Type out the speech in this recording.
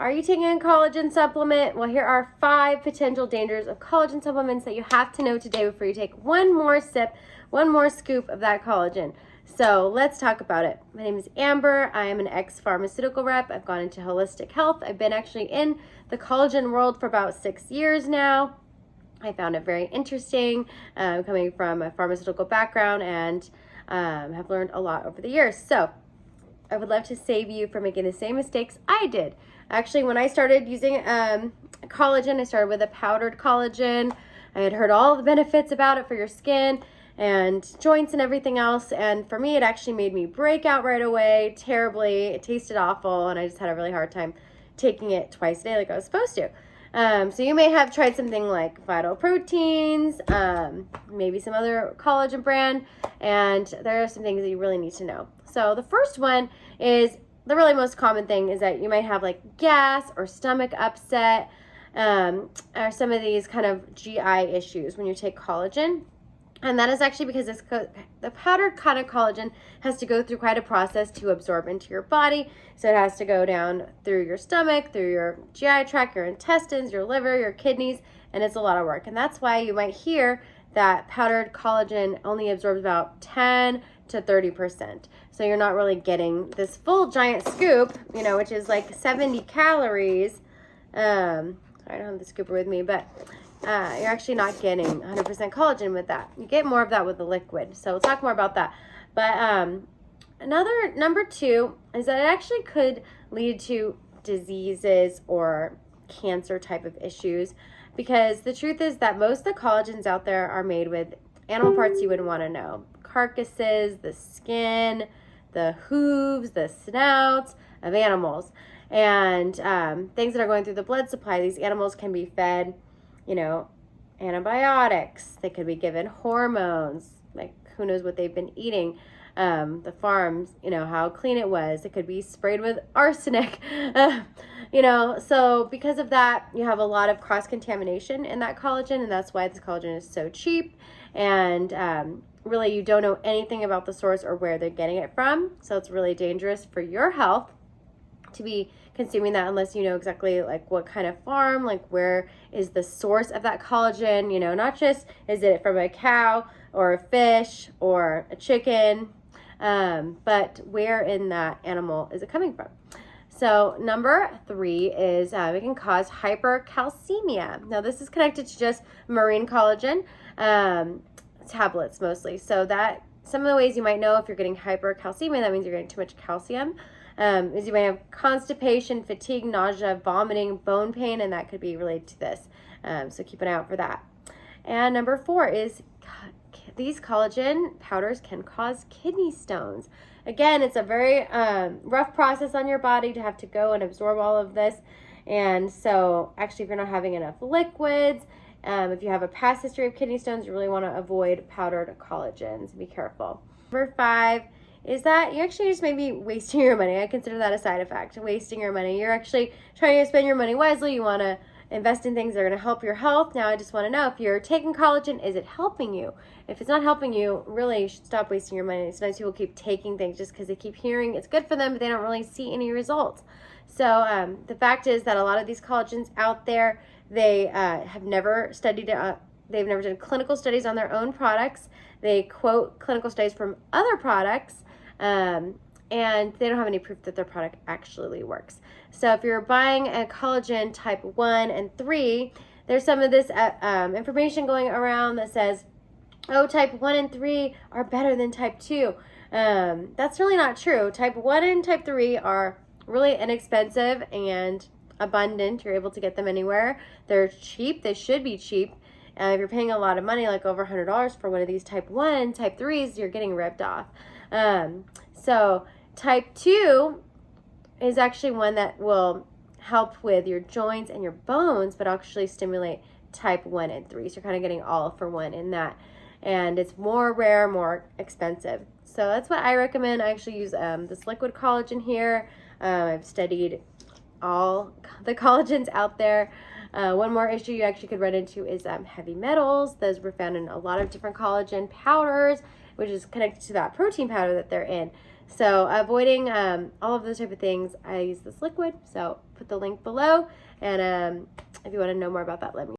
Are you taking a collagen supplement? Well, here are 5 potential dangers of collagen supplements that you have to know today before you take one more sip, one more scoop of that collagen. So let's talk about it. My name is Amber. I am an ex-pharmaceutical rep. I've gone into holistic health. I've been actually in the collagen world for about 6 years now. I found it very interesting, coming from a pharmaceutical background, and have learned a lot over the years. So I would love to save you from making the same mistakes I did. Actually, when I started using collagen, I started with a powdered collagen. I had heard all the benefits about it for your skin and joints and everything else. And for me, it actually made me break out right away terribly. It tasted awful, and I just had a really hard time taking it twice a day like I was supposed to. So you may have tried something like Vital Proteins, maybe some other collagen brand, and there are some things that you really need to know. So the first one is, the really most common thing is that you might have like gas or stomach upset, or some of these kind of GI issues when you take collagen. And that is actually because the powdered kind of collagen has to go through quite a process to absorb into your body. So it has to go down through your stomach, through your GI tract, your intestines, your liver, your kidneys, and it's a lot of work. And that's why you might hear that powdered collagen only absorbs about 10 to 30%. So you're not really getting this full giant scoop, which is like 70 calories. Sorry, I don't have the scooper with me, but you're actually not getting 100% collagen with that. You get more of that with the liquid. So we'll talk more about that. But number 2 is that it actually could lead to diseases or cancer type of issues, because the truth is that most of the collagens out there are made with animal parts you wouldn't want to know. Carcasses, the skin, the hooves, the snouts of animals, and things that are going through the blood supply. These animals can be fed antibiotics. They could be given hormones, like who knows what they've been eating. The farms, how clean it was. It could be sprayed with arsenic, so because of that, you have a lot of cross-contamination in that collagen, and that's why this collagen is so cheap. And really, you don't know anything about the source or where they're getting it from. So it's really dangerous for your health to be consuming that unless you know exactly like what kind of farm, like where is the source of that collagen, not just is it from a cow or a fish or a chicken, but where in that animal is it coming from. So number 3 is it can cause hypercalcemia. Now this is connected to just marine collagen, tablets mostly. So that some of the ways you might know if you're getting hypercalcemia, that means you're getting too much calcium, is you might have constipation, fatigue, nausea, vomiting, bone pain, and that could be related to this. So keep an eye out for that. And number 4 is these collagen powders can cause kidney stones. Again, it's a very rough process on your body to have to go and absorb all of this. And so actually, if you're not having enough liquids, if you have a past history of kidney stones, you really want to avoid powdered collagens. Be careful. Number 5 is that you actually just may be wasting your money. I consider that a side effect, wasting your money. You're actually trying to spend your money wisely. You want to invest in things that are going to help your health. Now, I just want to know, if you're taking collagen, is it helping you? If it's not helping you, really, you should stop wasting your money. Sometimes people keep taking things just because they keep hearing it's good for them, but they don't really see any results. So the fact is that a lot of these collagens out there, they have never studied it. They've never done clinical studies on their own products. They quote clinical studies from other products, and they don't have any proof that their product actually works. So if you're buying a collagen type 1 and 3, there's some of this information going around that says, oh, type 1 and 3 are better than type 2. That's really not true. Type 1 and type 3 are really inexpensive and abundant. You're able to get them anywhere. They're cheap. They should be cheap. If you're paying a lot of money, like over $100 for one of these type 1, type 3s, you're getting ripped off. So type 2 is actually one that will help with your joints and your bones, but actually stimulate type 1 and 3. So you're kind of getting all for one in that. And it's more rare, more expensive. So that's what I recommend. I actually use this liquid collagen here. I've studied all the collagens out there. One more issue you actually could run into is heavy metals. Those were found in a lot of different collagen powders, which is connected to that protein powder that they're in. So avoiding all of those type of things, I use this liquid. So put the link below, and if you want to know more about that, let me